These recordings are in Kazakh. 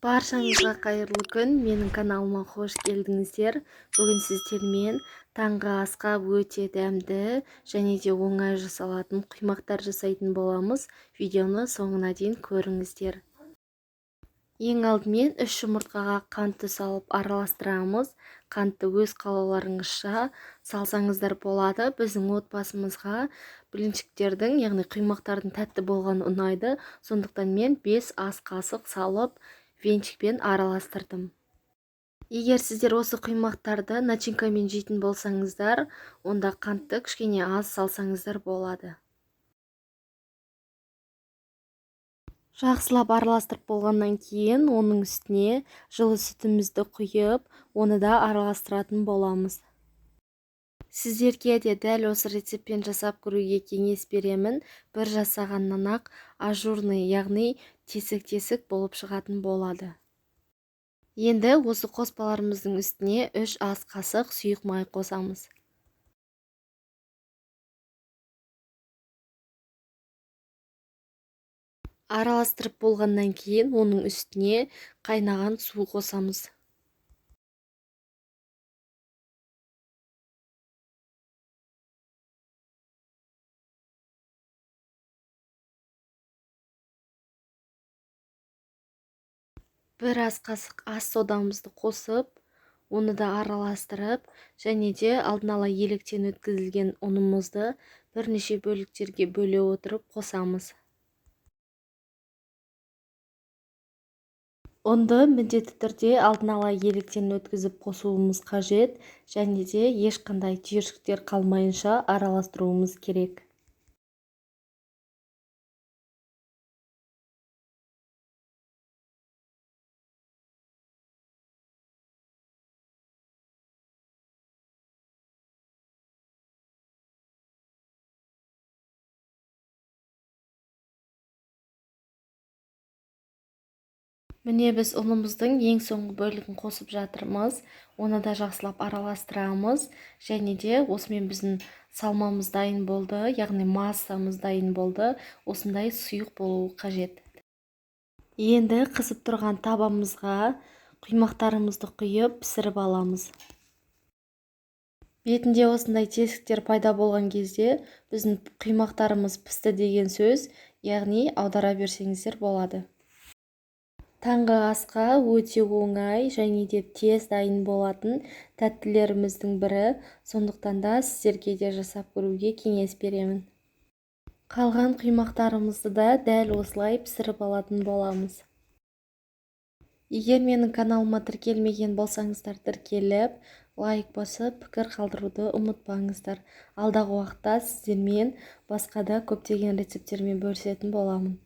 Баршаңызға қайырлы күн. Менің каналыма қош келдіңіздер. Бүгін сіздермен таңғы асқа өте дәмді және де оңай жасалатын құймақтар жасайтын боламыз. Видеоны соңына дейін көріңіздер. Ең алдымен 3 жұмыртқаға қантты салып араластырамыз. Қантты өз қалауларыңызша салсаңыздар болады. Біздің отбасымызға блинчиктердің, яғни құймақтардың тәтті болғаны ұнайды. Сондықтан мен 5 ас қасық салып венчикпен араластырдым. Егер сіздер осы құймақтарды начинкамен жейтін болсаңыздар, онда қантты кішкене аз салсаңыздар болады. Жақсылап араластырып болғаннан кейін оның үстіне жылы сүтімізді құйып, оны да араластыратын боламыз. Сіздерге де дәл осы рецептпен жасап көруге кеңес беремін. Бір жасағаннан ақ ажурный, яғни тесік-тесік болып шығатын болады. Енді осы қоспаларымыздың үстіне 3 ас қасық сұйық май қосамыз. Араластырып болғаннан кейін оның үстіне қайнаған су қосамыз. Бір ас қасық ас содамызды қосып, оны да араластырып, және де алдын ала електен өткізілген ұнымызды бірнеше бөліктерге бөле отырып қосамыз. Ұнды міндетті түрде алдын ала електен өткізіп қосуымыз қажет, және де ешқандай түйіршіктер қалмайынша араластыруымыз керек. Міне біз ұнымыздың ең соңғы бөлігін қосып жатырмыз. Оны да жақсылап араластырамыз. Және де осымен біздің салмамыз дайын болды, яғни массамыз дайын болды. Осындай сұйық болуы қажет. Енді қызып тұрған табамызға құймақтарымызды құйып пісіріп аламыз. Бетінде осындай тесіктер пайда болған кезде біздің құймақтарымыз пісті деген сөз, яғни аудара берсеңіздер болады. Таңғы асқа өте оңай және де тез дайын болатын тәттілеріміздің бірі, сондықтан да сіздерге де жасап көруге кеңес беремін. Қалған құймақтарымызды да дәл осылай пісіріп алатын боламыз. Егер менің каналыма тіркелмеген болсаңыздар, тіркеліп, лайк басып, пікір қалдыруды ұмытпаңыздар. Алдағы уақытта сіздермен басқа да көптеген рецепттермен бөлісетін боламын.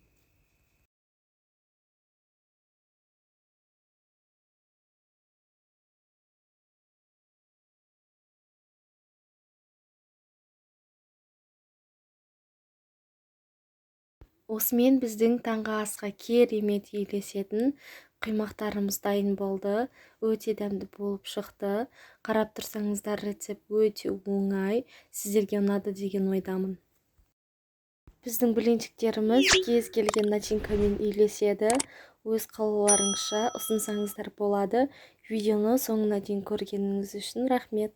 Осымен біздің таңғы асқа керемет үйлесетін құймақтарымыз дайын болды. Өте дәмді болып шықты. Қарап тұрсаңыздар, рецепт өте оңай. Сіздерге ұнады деген ойдамын. Біздің блинчиктеріміз кез келген начинкамен үйлеседі. Өз қалауларыңызша ұсынсаңыздар болады. Видеоны соңына дейін көргеніңіз үшін рахмет.